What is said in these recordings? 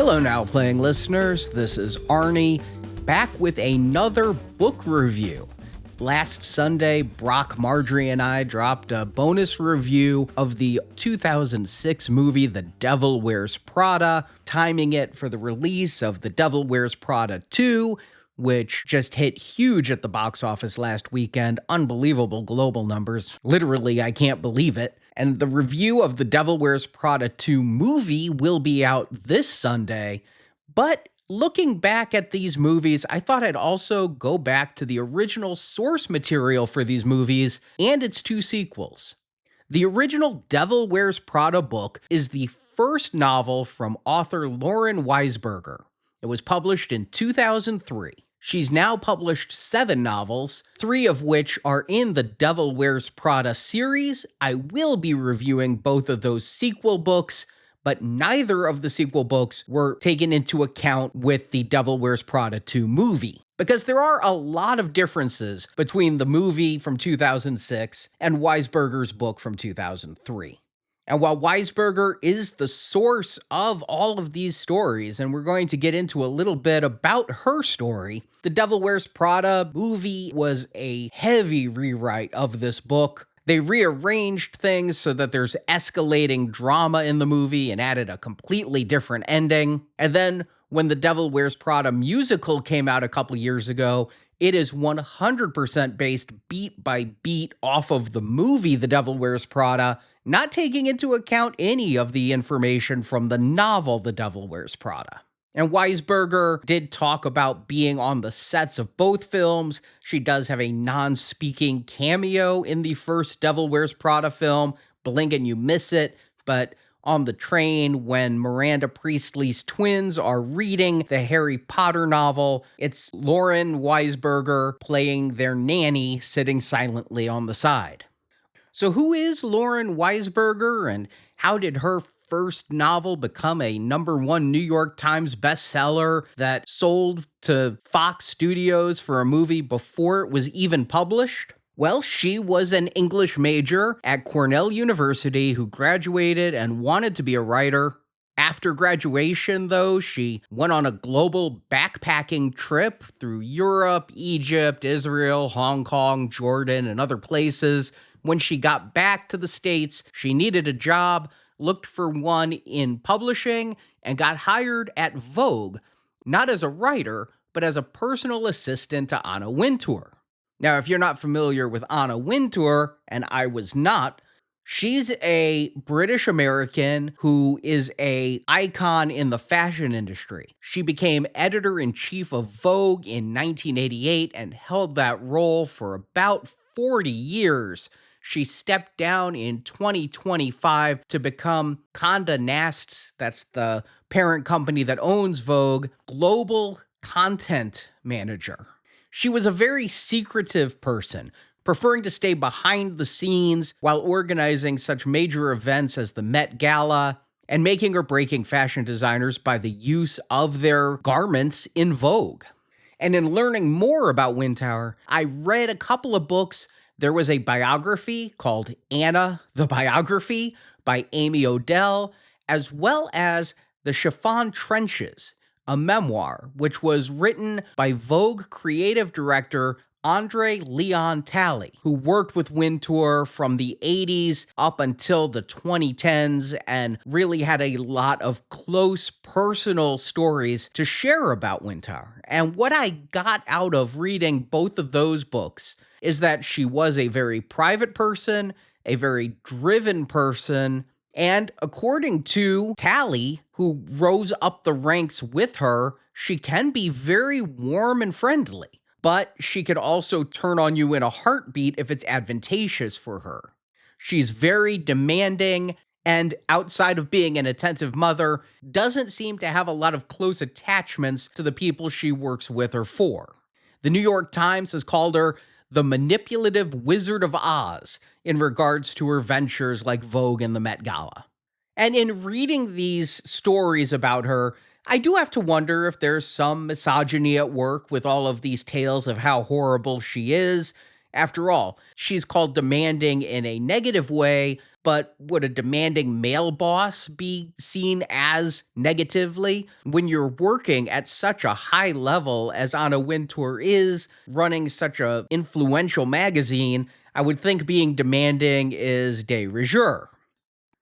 Hello Now Playing listeners, this is Arnie, back with another book review. Last Sunday, Brock, Marjorie, and I dropped a bonus review of the 2006 movie The Devil Wears Prada, timing it for the release of The Devil Wears Prada 2, which just hit huge at the box office last weekend. Unbelievable global numbers. Literally, I can't believe it. And the review of The Devil Wears Prada 2 movie will be out this Sunday. But looking back at these movies, I thought I'd also go back to the original source material for these movies and its two sequels. The original Devil Wears Prada book is the first novel from author Lauren Weisberger. It was published in 2003. She's now published 7 novels, 3 of which are in the Devil Wears Prada series. I will be reviewing both of those sequel books, but neither of the sequel books were taken into account with the Devil Wears Prada 2 movie, because there are a lot of differences between the movie from 2006 and Weisberger's book from 2003. And while Weisberger is the source of all of these stories, and we're going to get into a little bit about her story, The Devil Wears Prada movie was a heavy rewrite of this book. They rearranged things so that there's escalating drama in the movie and added a completely different ending. And then when The Devil Wears Prada musical came out a couple years ago, it is 100% based beat by beat off of the movie The Devil Wears Prada, not taking into account any of the information from the novel The Devil Wears Prada. And Weisberger did talk about being on the sets of both films. She does have a non-speaking cameo in the first Devil Wears Prada film. Blink and you miss it, but on the train when Miranda Priestley's twins are reading the Harry Potter novel, it's Lauren Weisberger playing their nanny sitting silently on the side. So who is Lauren Weisberger, and how did her first novel become a #1 New York Times bestseller that sold to Fox Studios for a movie before it was even published? Well, she was an English major at Cornell University who graduated and wanted to be a writer. After graduation, though, she went on a global backpacking trip through Europe, Egypt, Israel, Hong Kong, Jordan, and other places. When she got back to the States, she needed a job, looked for one in publishing, and got hired at Vogue, not as a writer, but as a personal assistant to Anna Wintour. Now, if you're not familiar with Anna Wintour, and I was not, she's a British American who is an icon in the fashion industry. She became editor-in-chief of Vogue in 1988 and held that role for about 40 years. She stepped down in 2025 to become Condé Nast's, that's the parent company that owns Vogue, global content manager. She was a very secretive person, preferring to stay behind the scenes while organizing such major events as the Met Gala and making or breaking fashion designers by the use of their garments in Vogue. And in learning more about Wintour, I read a couple of books. There was a biography called Anna, the Biography by Amy Odell, as well as The Chiffon Trenches, a memoir, which was written by Vogue creative director Andre Leon Talley, who worked with Wintour from the 80s up until the 2010s and really had a lot of close personal stories to share about Wintour. And what I got out of reading both of those books is that she was a very private person, a very driven person, and according to Talley, who rose up the ranks with her, she can be very warm and friendly, but she could also turn on you in a heartbeat if it's advantageous for her. She's very demanding, and outside of being an attentive mother, doesn't seem to have a lot of close attachments to the people she works with or for. The New York Times has called her the manipulative Wizard of Oz in regards to her ventures like Vogue and the Met Gala. And in reading these stories about her, I do have to wonder if there's some misogyny at work with all of these tales of how horrible she is. After all, she's called demanding in a negative way, But would a demanding male boss be seen as negatively? When you're working at such a high level as Anna Wintour is, running such a influential magazine, I would think being demanding is de rigueur.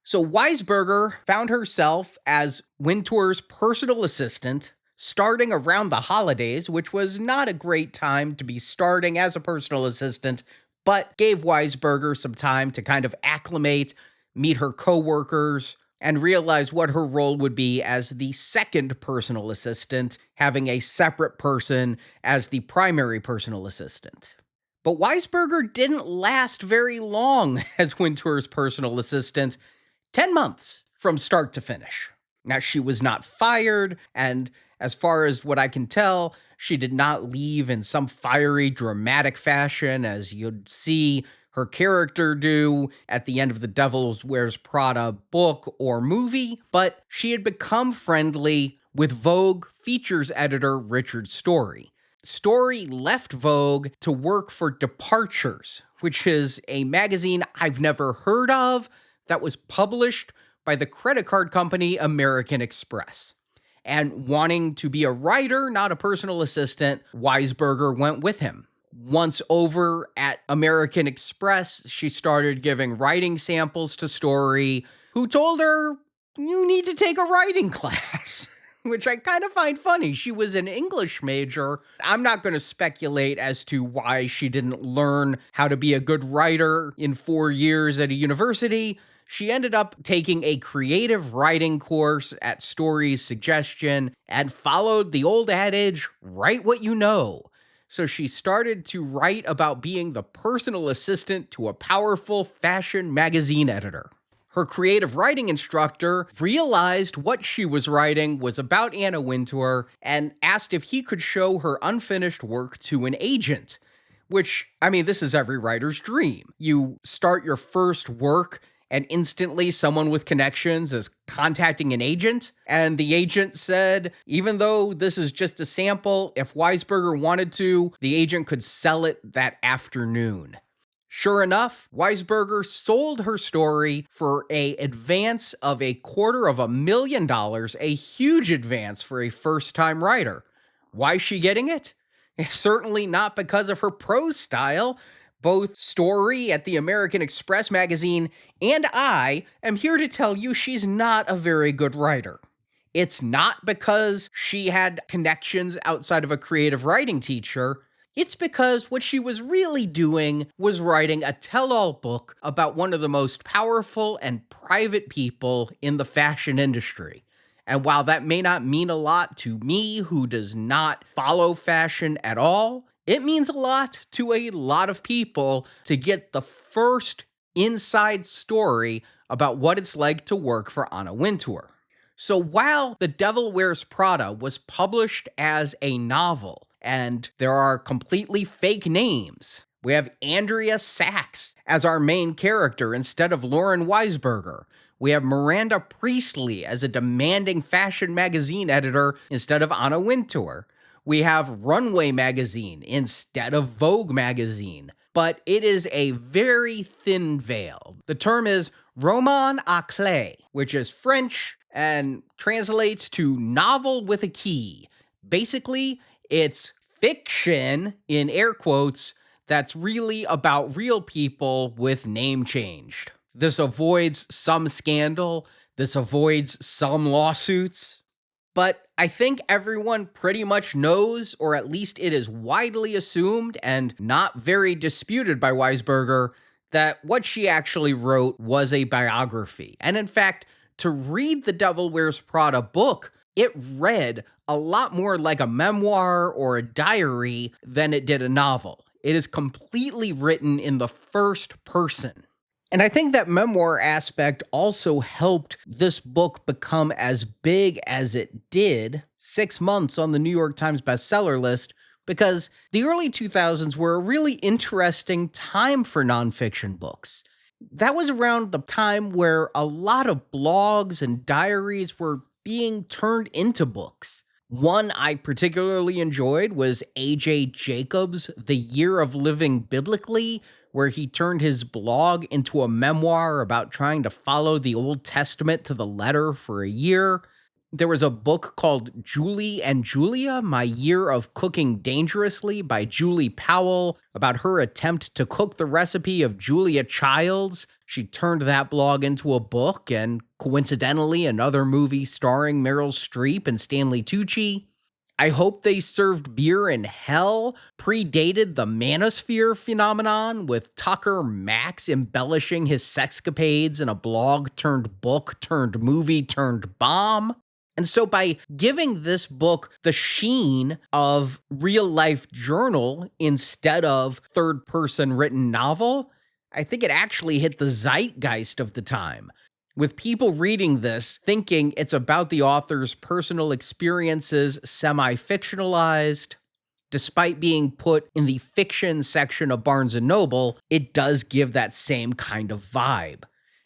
So Weisberger found herself as Wintour's personal assistant starting around the holidays, which was not a great time to be starting as a personal assistant, but gave Weisberger some time to kind of acclimate, meet her coworkers, and realize what her role would be as the second personal assistant, having a separate person as the primary personal assistant. But Weisberger didn't last very long as Wintour's personal assistant. 10 months from start to finish. Now, she was not fired, and as far as what I can tell, she did not leave in some fiery, dramatic fashion, as you'd see her character do at the end of the Devil Wears Prada book or movie, but she had become friendly with Vogue features editor Richard Story. Story left Vogue to work for Departures, which is a magazine I've never heard of, that was published by the credit card company American Express. And wanting to be a writer, not a personal assistant, Weisberger went with him. Once over at American Express, she started giving writing samples to Story, who told her, "You need to take a writing class." Which I kind of find funny. She was an English major. I'm not going to speculate as to why she didn't learn how to be a good writer in 4 years at a university. She ended up taking a creative writing course at Story's suggestion and followed the old adage, write what you know. So she started to write about being the personal assistant to a powerful fashion magazine editor. Her creative writing instructor realized what she was writing was about Anna Wintour and asked if he could show her unfinished work to an agent. Which, I mean, this is every writer's dream. You start your first work and instantly someone with connections is contacting an agent. And the agent said, even though this is just a sample, if Weisberger wanted to, the agent could sell it that afternoon. Sure enough, Weisberger sold her story for an advance of $250,000, a huge advance for a first-time writer. Why is she getting it? It's certainly not because of her prose style. Both Story at the American Express magazine and I am here to tell you she's not a very good writer. It's not because she had connections outside of a creative writing teacher. It's because what she was really doing was writing a tell-all book about one of the most powerful and private people in the fashion industry. And while that may not mean a lot to me, who does not follow fashion at all, it means a lot to a lot of people to get the first inside story about what it's like to work for Anna Wintour. So while The Devil Wears Prada was published as a novel, and there are completely fake names, we have Andrea Sachs as our main character instead of Lauren Weisberger. We have Miranda Priestley as a demanding fashion magazine editor instead of Anna Wintour. We have Runway magazine instead of Vogue magazine. But it is a very thin veil. The term is roman à clé, which is French and translates to novel with a key. Basically, it's fiction, in air quotes, that's really about real people with name changed. This avoids some scandal. This avoids some lawsuits. But I think everyone pretty much knows, or at least it is widely assumed and not very disputed by Weisberger, that what she actually wrote was a biography. And in fact, to read the Devil Wears Prada book, it read a lot more like a memoir or a diary than it did a novel. It is completely written in the first person. And I think that memoir aspect also helped this book become as big as it did, 6 months on the New York Times bestseller list, because the early 2000s were a really interesting time for nonfiction books. That was around the time where a lot of blogs and diaries were being turned into books. One I particularly enjoyed was A.J. Jacobs' The Year of Living Biblically, where he turned his blog into a memoir about trying to follow the Old Testament to the letter for a year. There was a book called Julie and Julia, My Year of Cooking Dangerously by Julie Powell about her attempt to cook the recipe of Julia Childs. She turned that blog into a book, and coincidentally, another movie starring Meryl Streep and Stanley Tucci. I Hope They Served Beer in Hell predated the manosphere phenomenon, with Tucker Max embellishing his sexcapades in a blog turned book turned movie turned bomb. And so by giving this book the sheen of real-life journal instead of third-person written novel, I think it actually hit the zeitgeist of the time, with people reading this thinking it's about the author's personal experiences semi-fictionalized. Despite being put in the fiction section of Barnes & Noble, it does give that same kind of vibe.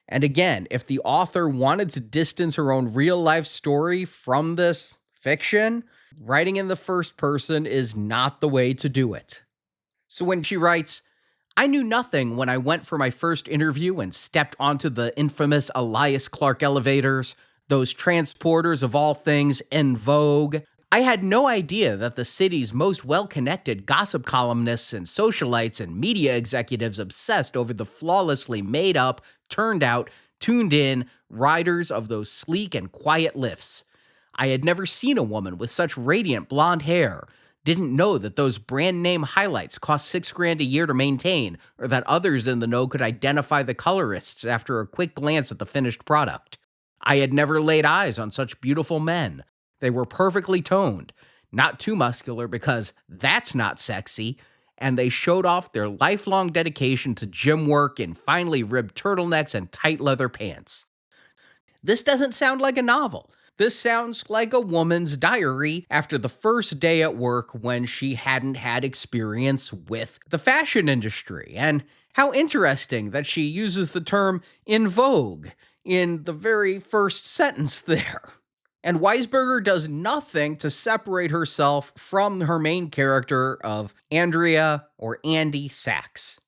And again, if the author wanted to distance her own real-life story from this fiction, writing in the first person is not the way to do it. So when she writes, I knew nothing when I went for my first interview and stepped onto the infamous Elias Clark elevators, those transporters of all things in Vogue. I had no idea that the city's most well-connected gossip columnists and socialites and media executives obsessed over the flawlessly made-up, turned out, tuned in riders of those sleek and quiet lifts. I had never seen a woman with such radiant blonde hair, didn't know that those brand name highlights cost $6,000 a year to maintain, or that others in the know could identify the colorists after a quick glance at the finished product. I had never laid eyes on such beautiful men. They were perfectly toned, not too muscular because that's not sexy, and they showed off their lifelong dedication to gym work in finely ribbed turtlenecks and tight leather pants. This doesn't sound like a novel. This sounds like a woman's diary after the first day at work when she hadn't had experience with the fashion industry. And how interesting that she uses the term in vogue in the very first sentence there. And Weisberger does nothing to separate herself from her main character of Andrea or Andy Sachs.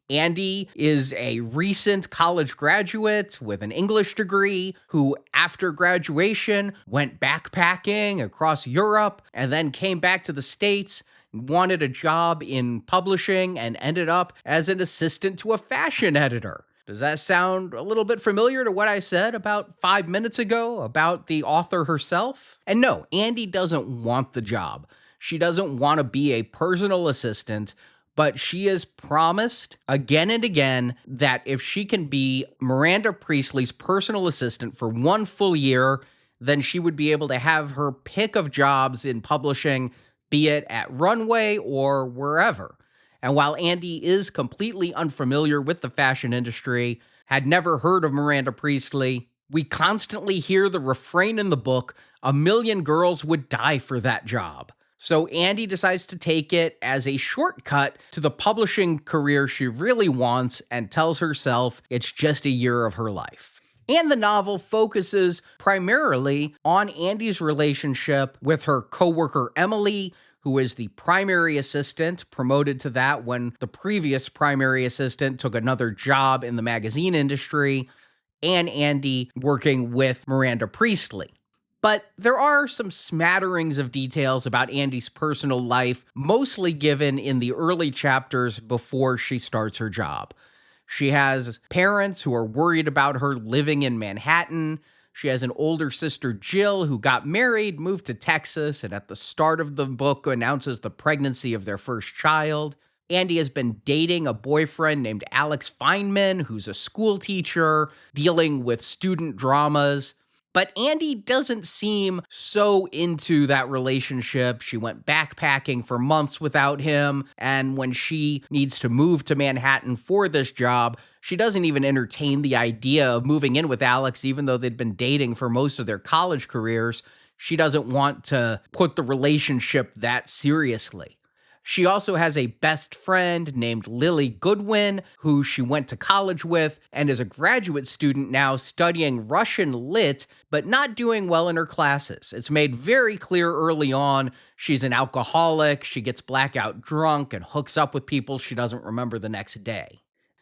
Andy is a recent college graduate with an English degree who, after graduation, went backpacking across Europe and then came back to the States, wanted a job in publishing, and ended up as an assistant to a fashion editor. Does that sound a little bit familiar to what I said about 5 minutes ago about the author herself? And no, Andy doesn't want the job. She doesn't want to be a personal assistant, but she is promised again and again that if she can be Miranda Priestley's personal assistant for 1 full year, then she would be able to have her pick of jobs in publishing, be it at Runway or wherever. And while Andy is completely unfamiliar with the fashion industry, had never heard of Miranda Priestley, we constantly hear the refrain in the book, a million girls would die for that job. So Andy decides to take it as a shortcut to the publishing career she really wants and tells herself it's just a year of her life. And the novel focuses primarily on Andy's relationship with her coworker Emily, who is the primary assistant, promoted to that when the previous primary assistant took another job in the magazine industry, and Andy working with Miranda Priestley. But there are some smatterings of details about Andy's personal life, mostly given in the early chapters before she starts her job. She has parents who are worried about her living in Manhattan. She has an older sister, Jill, who got married, moved to Texas, and at the start of the book announces the pregnancy of their first child. Andy has been dating a boyfriend named Alex Feynman, who's a school teacher, dealing with student dramas. But Andy doesn't seem so into that relationship. She went backpacking for months without him, and when she needs to move to Manhattan for this job, she doesn't even entertain the idea of moving in with Alex, even though they'd been dating for most of their college careers. She doesn't want to put the relationship that seriously. She also has a best friend named Lily Goodwin, who she went to college with and is a graduate student now studying Russian lit, but not doing well in her classes. It's made very clear early on she's an alcoholic, she gets blackout drunk and hooks up with people she doesn't remember the next day.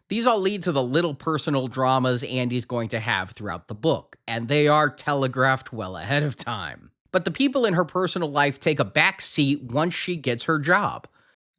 These all lead to the little personal dramas Andy's going to have throughout the book, and they are telegraphed well ahead of time. But the people in her personal life take a back seat once she gets her job.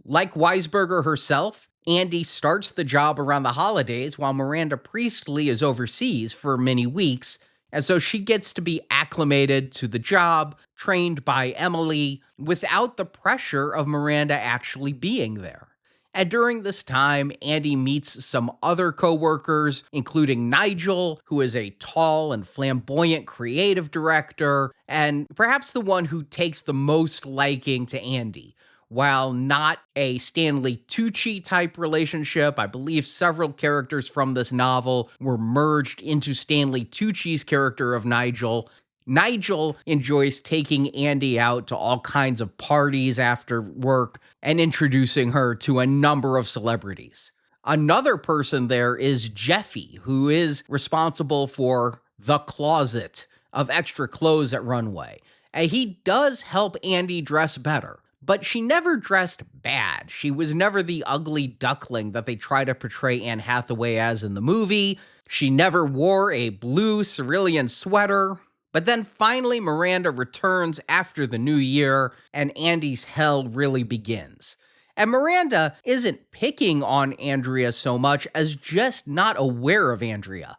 Like Weisberger herself, Andy starts the job around the holidays while Miranda Priestley is overseas for many weeks, and so she gets to be acclimated to the job, trained by Emily, without the pressure of Miranda actually being there. And during this time, Andy meets some other coworkers, including Nigel, who is a tall and flamboyant creative director, and perhaps the one who takes the most liking to Andy. While not a Stanley Tucci type relationship, I believe several characters from this novel were merged into Stanley Tucci's character of Nigel. Nigel enjoys taking Andy out to all kinds of parties after work and introducing her to a number of celebrities. Another person there is Jeffy, who is responsible for the closet of extra clothes at Runway. And he does help Andy dress better. But she never dressed bad. She was never the ugly duckling that they try to portray Anne Hathaway as in the movie. She never wore a blue cerulean sweater. But then finally Miranda returns after the new year, and Andy's hell really begins. And Miranda isn't picking on Andrea so much as just not aware of Andrea.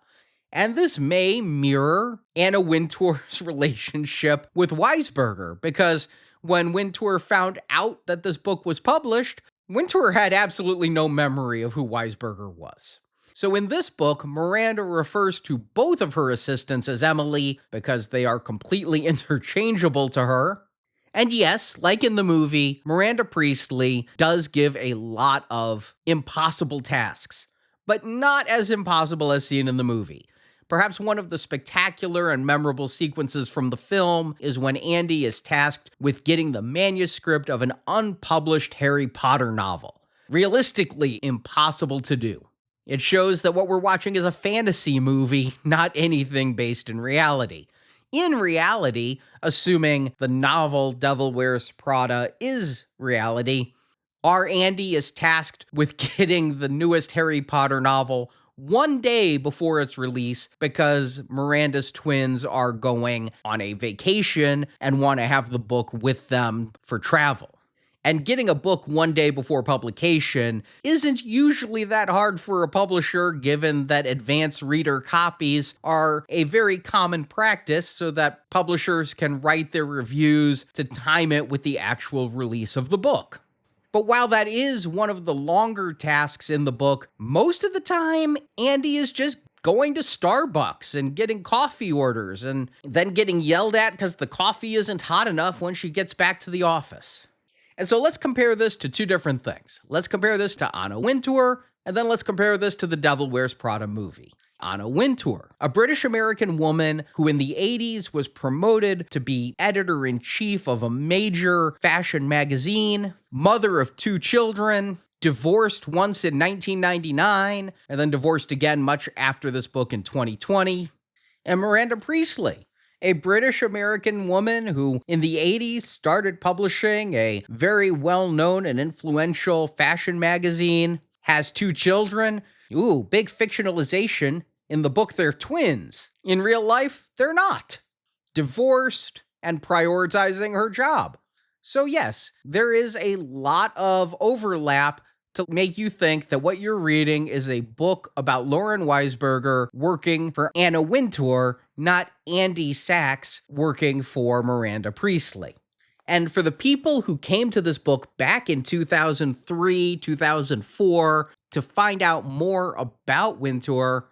And this may mirror Anna Wintour's relationship with Weisberger, because when Wintour found out that this book was published, Wintour had absolutely no memory of who Weisberger was. So in this book, Miranda refers to both of her assistants as Emily because they are completely interchangeable to her. And yes, like in the movie, Miranda Priestley does give a lot of impossible tasks, but not as impossible as seen in the movie. Perhaps one of the spectacular and memorable sequences from the film is when Andy is tasked with getting the manuscript of an unpublished Harry Potter novel. Realistically, impossible to do. It shows that what we're watching is a fantasy movie, not anything based in reality. In reality, assuming the novel Devil Wears Prada is reality, our Andy is tasked with getting the newest Harry Potter novel one day before its release because Miranda's twins are going on a vacation and want to have the book with them for travel. And getting a book one day before publication isn't usually that hard for a publisher, given that advance reader copies are a very common practice so that publishers can write their reviews to time it with the actual release of the book. But while that is one of the longer tasks in the book, most of the time, Andy is just going to Starbucks and getting coffee orders and then getting yelled at because the coffee isn't hot enough when she gets back to the office. And so let's compare this to two different things. Let's compare this to Anna Wintour, and then let's compare this to the Devil Wears Prada movie. Anna Wintour, a British-American woman who in the 80s was promoted to be editor-in-chief of a major fashion magazine, mother of 2 children, divorced once in 1999, and then divorced again much after this book in 2020. And Miranda Priestley, a British-American woman who in the 80s started publishing a very well-known and influential fashion magazine, has 2 children. Ooh, big fictionalization. In the book, they're twins. In real life, they're not. Divorced and prioritizing her job. So yes, there is a lot of overlap to make you think that what you're reading is a book about Lauren Weisberger working for Anna Wintour, not Andy Sachs working for Miranda Priestley. And for the people who came to this book back in 2003, 2004 to find out more about Wintour,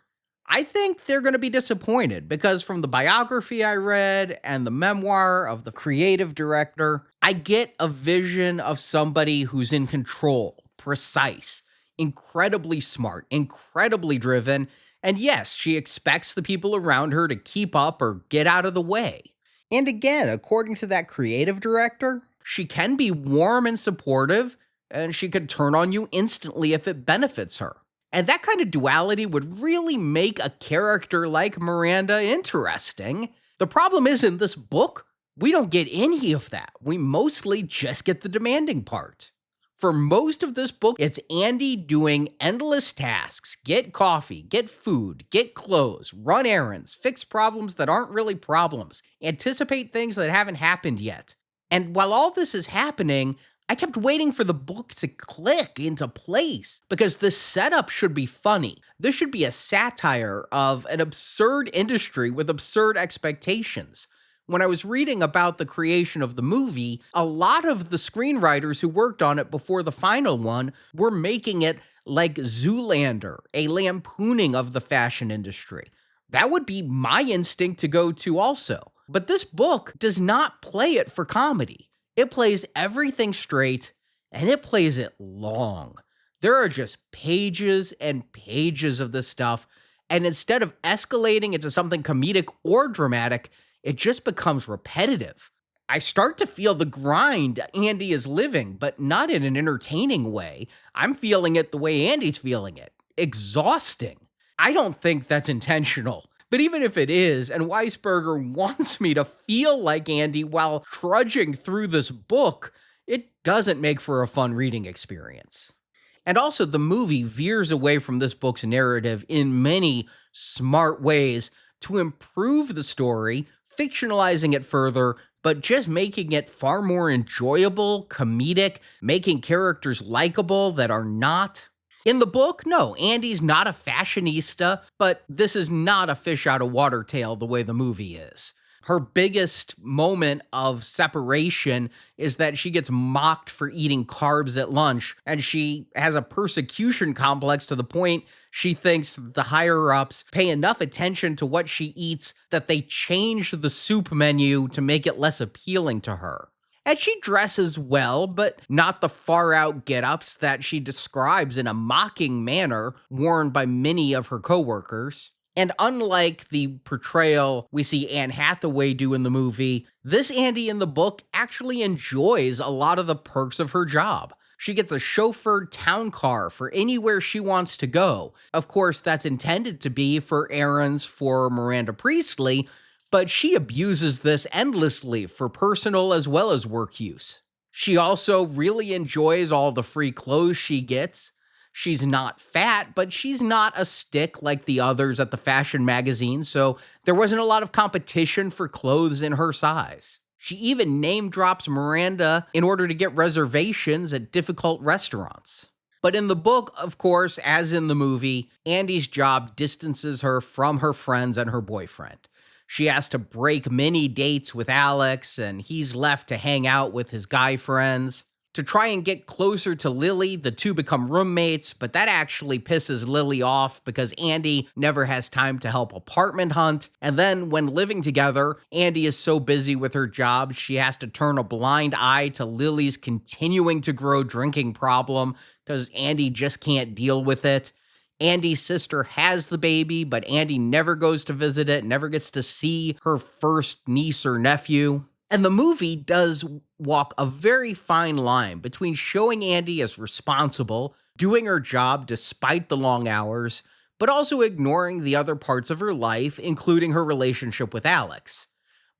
I think they're going to be disappointed because from the biography I read and the memoir of the creative director, I get a vision of somebody who's in control, precise, incredibly smart, incredibly driven, and yes, she expects the people around her to keep up or get out of the way. And again, according to that creative director, she can be warm and supportive, and she could turn on you instantly if it benefits her. And that kind of duality would really make a character like Miranda interesting. The problem is in this book, we don't get any of that. We mostly just get the demanding part. For most of this book, it's Andy doing endless tasks: get coffee, get food, get clothes, run errands, fix problems that aren't really problems, anticipate things that haven't happened yet. And while all this is happening, I kept waiting for the book to click into place because this setup should be funny. This should be a satire of an absurd industry with absurd expectations. When I was reading about the creation of the movie, a lot of the screenwriters who worked on it before the final one were making it like Zoolander, a lampooning of the fashion industry. That would be my instinct to go to also. But this book does not play it for comedy. It plays everything straight, and it plays it long. There are just pages and pages of this stuff, and instead of escalating into something comedic or dramatic, it just becomes repetitive. I start to feel the grind Andy is living, but not in an entertaining way. I'm feeling it the way Andy's feeling it. Exhausting. I don't think that's intentional. But even if it is, and Weisberger wants me to feel like Andy while trudging through this book, it doesn't make for a fun reading experience. And also, the movie veers away from this book's narrative in many smart ways to improve the story, fictionalizing it further, but just making it far more enjoyable, comedic, making characters likable that are not. In the book, no, Andy's not a fashionista, but this is not a fish out of water tale the way the movie is. Her biggest moment of separation is that she gets mocked for eating carbs at lunch, and she has a persecution complex to the point she thinks the higher-ups pay enough attention to what she eats that they change the soup menu to make it less appealing to her. And she dresses well, but not the far-out get-ups that she describes in a mocking manner worn by many of her coworkers. And unlike the portrayal we see Anne Hathaway do in the movie, this Andy in the book actually enjoys a lot of the perks of her job. She gets a chauffeured town car for anywhere she wants to go. Of course, that's intended to be for errands for Miranda Priestley, but she abuses this endlessly for personal as well as work use. She also really enjoys all the free clothes she gets. She's not fat, but she's not a stick like the others at the fashion magazine, so there wasn't a lot of competition for clothes in her size. She even name drops Miranda in order to get reservations at difficult restaurants. But in the book, of course, as in the movie, Andy's job distances her from her friends and her boyfriend. She has to break many dates with Alex, and he's left to hang out with his guy friends. To try and get closer to Lily, the two become roommates, but that actually pisses Lily off because Andy never has time to help apartment hunt. And then when living together, Andy is so busy with her job, she has to turn a blind eye to Lily's continuing to grow drinking problem because Andy just can't deal with it. Andy's sister has the baby, but Andy never goes to visit it, never gets to see her first niece or nephew. And the movie does walk a very fine line between showing Andy as responsible, doing her job despite the long hours, but also ignoring the other parts of her life, including her relationship with Alex.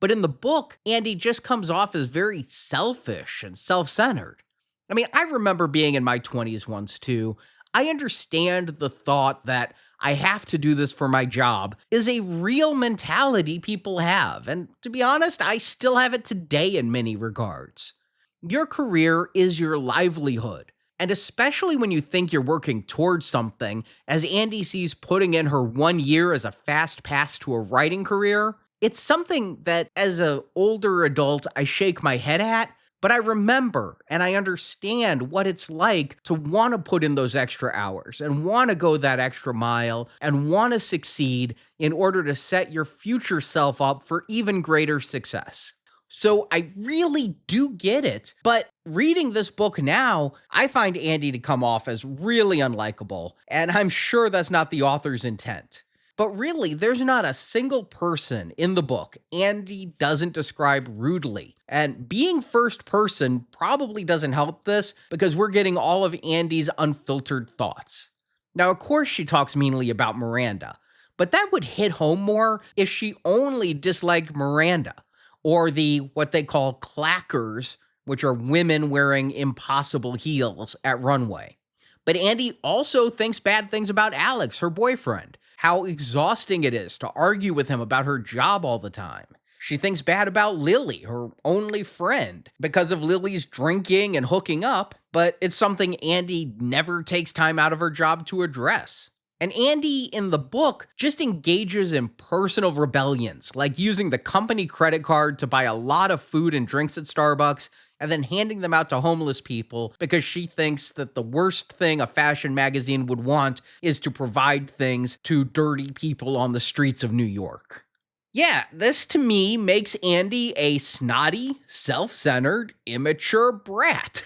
But in the book, Andy just comes off as very selfish and self-centered. I mean, I remember being in my 20s once too. I understand the thought that I have to do this for my job is a real mentality people have. And to be honest, I still have it today in many regards. Your career is your livelihood. And especially when you think you're working towards something, as Andy sees putting in her 1 year as a fast pass to a writing career, it's something that as an older adult, I shake my head at. But I remember and I understand what it's like to want to put in those extra hours and want to go that extra mile and want to succeed in order to set your future self up for even greater success. So I really do get it. But reading this book now, I find Andy to come off as really unlikable. And I'm sure that's not the author's intent. But really, there's not a single person in the book Andy doesn't describe rudely. And being first person probably doesn't help this because we're getting all of Andy's unfiltered thoughts. Now, of course, she talks meanly about Miranda, but that would hit home more if she only disliked Miranda or the what they call clackers which are women wearing impossible heels at runway. But Andy also thinks bad things about Alex, her boyfriend, how exhausting it is to argue with him about her job all the time. She thinks bad about Lily, her only friend, because of Lily's drinking and hooking up, but it's something Andy never takes time out of her job to address. And Andy, in the book, just engages in personal rebellions, like using the company credit card to buy a lot of food and drinks at Starbucks, and then handing them out to homeless people because she thinks that the worst thing a fashion magazine would want is to provide things to dirty people on the streets of New York. Yeah, this to me makes Andy a snotty, self-centered, immature brat.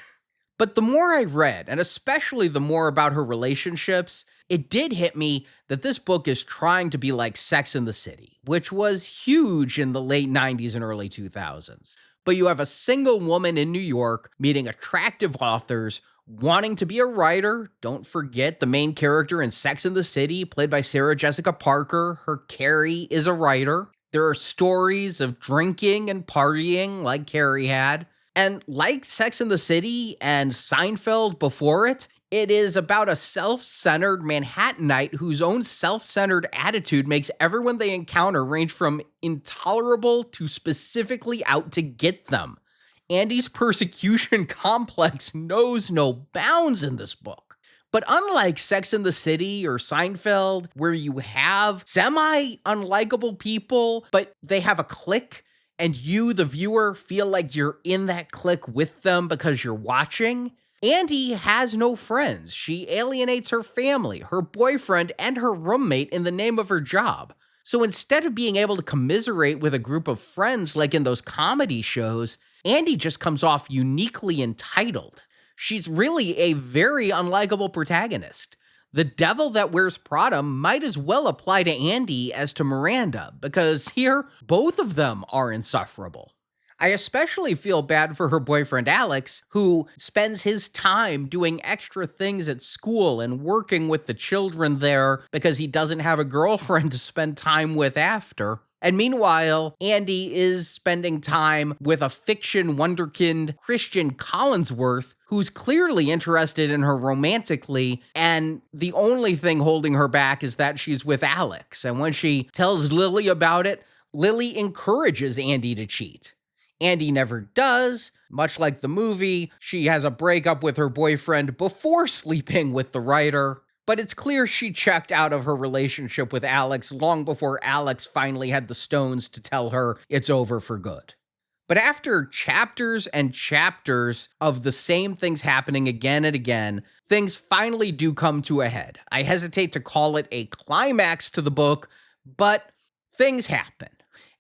But the more I read, and especially the more about her relationships, it did hit me that this book is trying to be like Sex and the City, which was huge in the late 90s and early 2000s. But you have a single woman in New York meeting attractive authors, wanting to be a writer. Don't forget the main character in Sex and the City, played by Sarah Jessica Parker. Her Carrie is a writer. There are stories of drinking and partying like Carrie had. And like Sex and the City and Seinfeld before it, it is about a self-centered Manhattanite whose own self-centered attitude makes everyone they encounter range from intolerable to specifically out to get them. Andy's persecution complex knows no bounds in this book. But unlike Sex and the City or Seinfeld, where you have semi-unlikable people, but they have a clique, and you, the viewer, feel like you're in that clique with them because you're watching, Andy has no friends. She alienates her family, her boyfriend, and her roommate in the name of her job. So instead of being able to commiserate with a group of friends like in those comedy shows, Andy just comes off uniquely entitled. She's really a very unlikable protagonist. The Devil That Wears Prada might as well apply to Andy as to Miranda, because here, both of them are insufferable. I especially feel bad for her boyfriend Alex, who spends his time doing extra things at school and working with the children there because he doesn't have a girlfriend to spend time with after. And meanwhile, Andy is spending time with a fiction wonderkind, Christian Collinsworth, who's clearly interested in her romantically, and the only thing holding her back is that she's with Alex. And when she tells Lily about it, Lily encourages Andy to cheat. Andy never does. Much like the movie, she has a breakup with her boyfriend before sleeping with the writer. But it's clear she checked out of her relationship with Alex long before Alex finally had the stones to tell her it's over for good. But after chapters and chapters of the same things happening again and again, things finally do come to a head. I hesitate to call it a climax to the book, but things happen.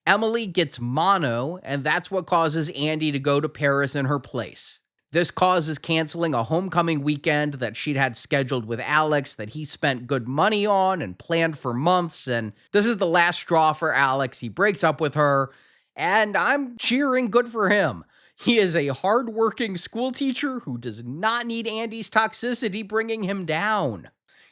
Emily gets mono, and that's what causes Andy to go to Paris in her place. This causes canceling a homecoming weekend that she'd had scheduled with Alex that he spent good money on and planned for months, and this is the last straw for Alex. He breaks up with her, and I'm cheering good for him. He is a hardworking school teacher who does not need Andy's toxicity bringing him down.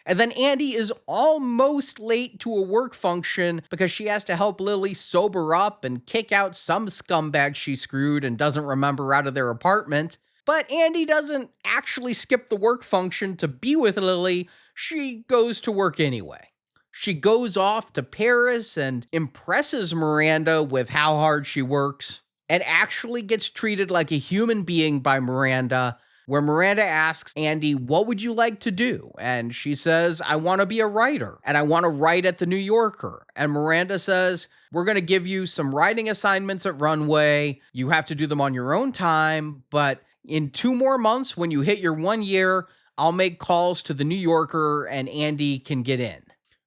And then Andy is almost late to a work function because she has to help Lily sober up and kick out some scumbag she screwed and doesn't remember out of their apartment. But Andy doesn't actually skip the work function to be with Lily. She goes to work anyway. She goes off to Paris and impresses Miranda with how hard she works and actually gets treated like a human being by Miranda, where Miranda asks Andy, "What would you like to do?" And she says, "I want to be a writer, and I want to write at the New Yorker." And Miranda says, "We're going to give you some writing assignments at Runway. You have to do them on your own time, but in 2 more months, when you hit your 1 year, I'll make calls to the New Yorker and Andy can get in."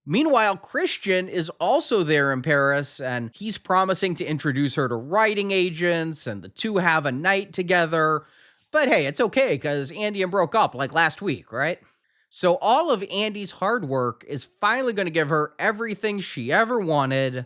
Meanwhile, Christian is also there in Paris, and he's promising to introduce her to writing agents, and the two have a night together. But hey, it's okay, because Andy and broke up like last week, right? So all of Andy's hard work is finally going to give her everything she ever wanted,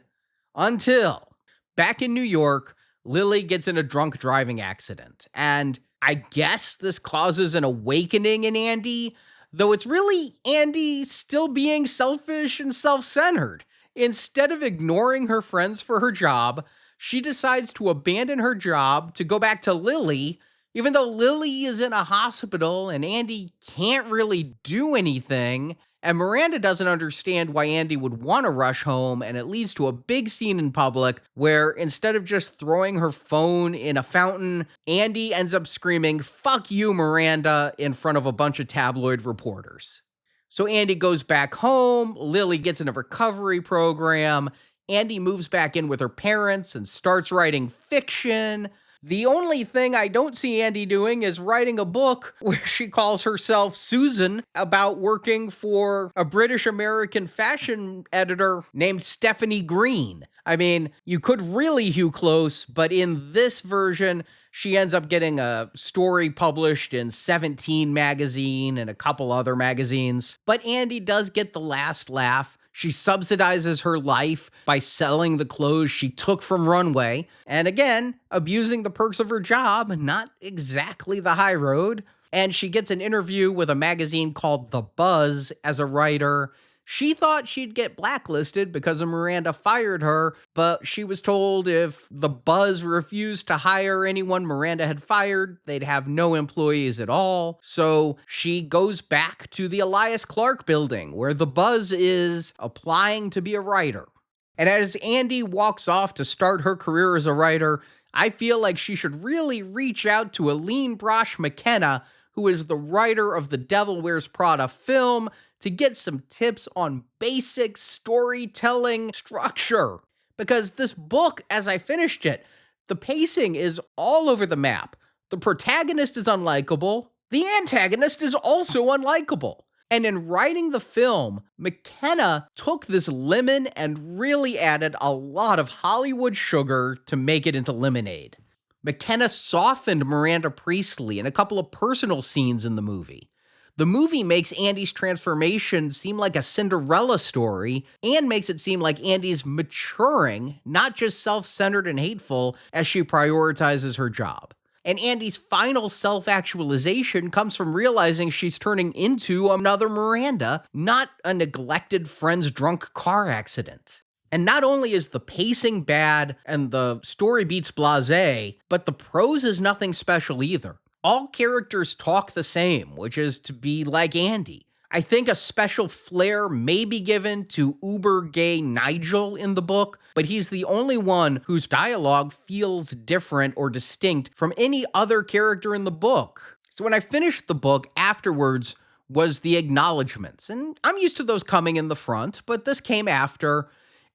until back in New York, Lily gets in a drunk driving accident. And I guess this causes an awakening in Andy, though it's really Andy still being selfish and self-centered. Instead of ignoring her friends for her job, she decides to abandon her job to go back to Lily, Even though Lily is in a hospital and Andy can't really do anything, and Miranda doesn't understand why Andy would want to rush home, and it leads to a big scene in public where instead of just throwing her phone in a fountain, Andy ends up screaming, "Fuck you, Miranda," in front of a bunch of tabloid reporters. So Andy goes back home, Lily gets in a recovery program, Andy moves back in with her parents and starts writing fiction. The only thing I don't see Andy doing is writing a book where she calls herself Susan about working for a British American fashion editor named Stephanie Green. I mean, you could really hew close, but in this version, she ends up getting a story published in 17 magazine and a couple other magazines. But Andy does get the last laugh. She subsidizes her life by selling the clothes she took from Runway. And again, abusing the perks of her job, not exactly the high road. And she gets an interview with a magazine called The Buzz as a writer. She thought she'd get blacklisted because Miranda fired her, but she was told if The Buzz refused to hire anyone Miranda had fired, they'd have no employees at all. So she goes back to the Elias Clark building, where The Buzz is, applying to be a writer. And as Andy walks off to start her career as a writer, I feel like she should really reach out to Aline Brosh McKenna, who is the writer of the Devil Wears Prada film, to get some tips on basic storytelling structure. Because this book, as I finished it, the pacing is all over the map. The protagonist is unlikable. The antagonist is also unlikable. And in writing the film, McKenna took this lemon and really added a lot of Hollywood sugar to make it into lemonade. McKenna softened Miranda Priestley in a couple of personal scenes in the movie. The movie makes Andy's transformation seem like a Cinderella story and makes it seem like Andy's maturing, not just self-centered and hateful, as she prioritizes her job. And Andy's final self-actualization comes from realizing she's turning into another Miranda, not a neglected friend's drunk car accident. And not only is the pacing bad and the story beats blasé, but the prose is nothing special either. All characters talk the same, which is to be like Andy. I think a special flair may be given to uber-gay Nigel in the book, but he's the only one whose dialogue feels different or distinct from any other character in the book. So when I finished the book, afterwards was the acknowledgments, and I'm used to those coming in the front, but this came after,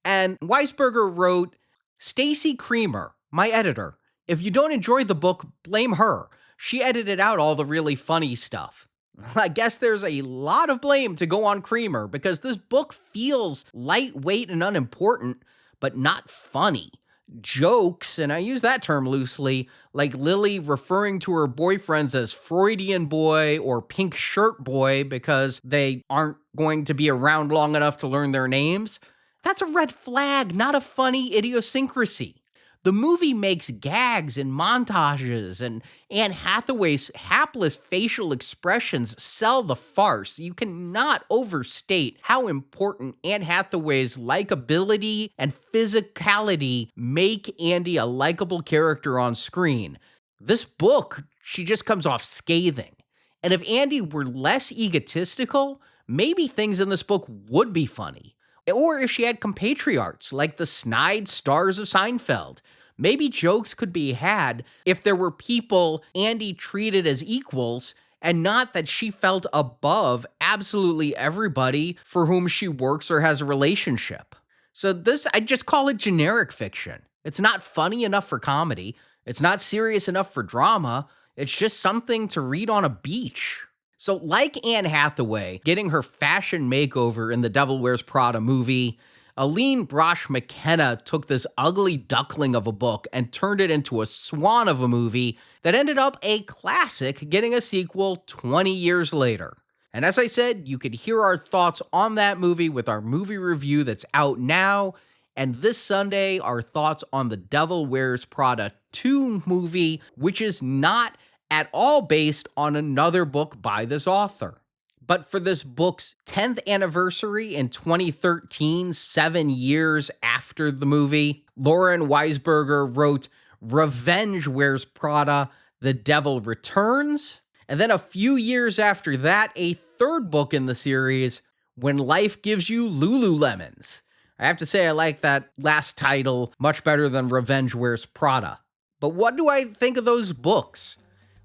and Weisberger wrote, "Stacy Creamer, my editor. If you don't enjoy the book, blame her. She edited out all the really funny stuff." I guess there's a lot of blame to go on Creamer because this book feels lightweight and unimportant, but not funny. Jokes, and I use that term loosely, like Lily referring to her boyfriends as Freudian boy or pink shirt boy because they aren't going to be around long enough to learn their names. That's a red flag, not a funny idiosyncrasy. The movie makes gags and montages, and Anne Hathaway's hapless facial expressions sell the farce. You cannot overstate how important Anne Hathaway's likability and physicality make Andy a likable character on screen. This book, she just comes off scathing. And if Andy were less egotistical, maybe things in this book would be funny. Or if she had compatriots like the snide stars of Seinfeld. Maybe jokes could be had if there were people Andy treated as equals and not that she felt above absolutely everybody for whom she works or has a relationship. So this, I just call it generic fiction. It's not funny enough for comedy. It's not serious enough for drama. It's just something to read on a beach. So like Anne Hathaway getting her fashion makeover in the Devil Wears Prada movie, Aline Brosh McKenna took this ugly duckling of a book and turned it into a swan of a movie that ended up a classic, getting a sequel 20 years later. And as I said, you could hear our thoughts on that movie with our movie review that's out now. And this Sunday, our thoughts on the Devil Wears Prada 2 movie, which is not at all based on another book by this author. But for this book's 10th anniversary in 2013, 7 years after the movie, Lauren Weisberger wrote, "Revenge Wears Prada, The Devil Returns, and then a few years after that, a third book in the series, When Life Gives You Lululemons. I have to say I like that last title much better than Revenge Wears Prada. But what do I think of those books?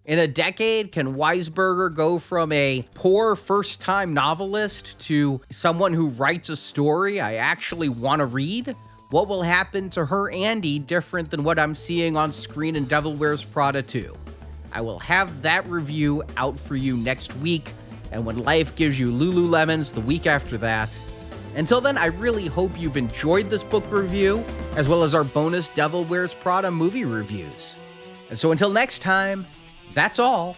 In a decade, can Weisberger go from a poor first-time novelist to someone who writes a story I actually want to read? What will happen to her Andy different than what I'm seeing on screen in Devil Wears Prada 2? I will have that review out for you next week, and When Life Gives You Lululemons the week after that. Until then, I really hope you've enjoyed this book review, as well as our bonus Devil Wears Prada movie reviews. And so until next time, that's all.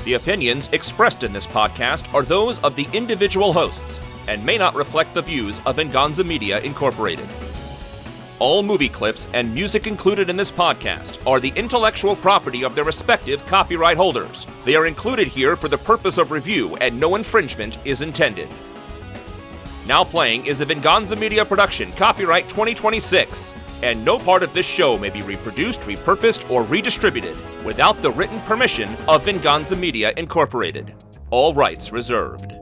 The opinions expressed in this podcast are those of the individual hosts and may not reflect the views of Venganza Media Incorporated. All movie clips and music included in this podcast are the intellectual property of their respective copyright holders. They are included here for the purpose of review and no infringement is intended. Now playing is a Venganza Media production, copyright 2026, and no part of this show may be reproduced, repurposed, or redistributed without the written permission of Venganza Media Incorporated. All rights reserved.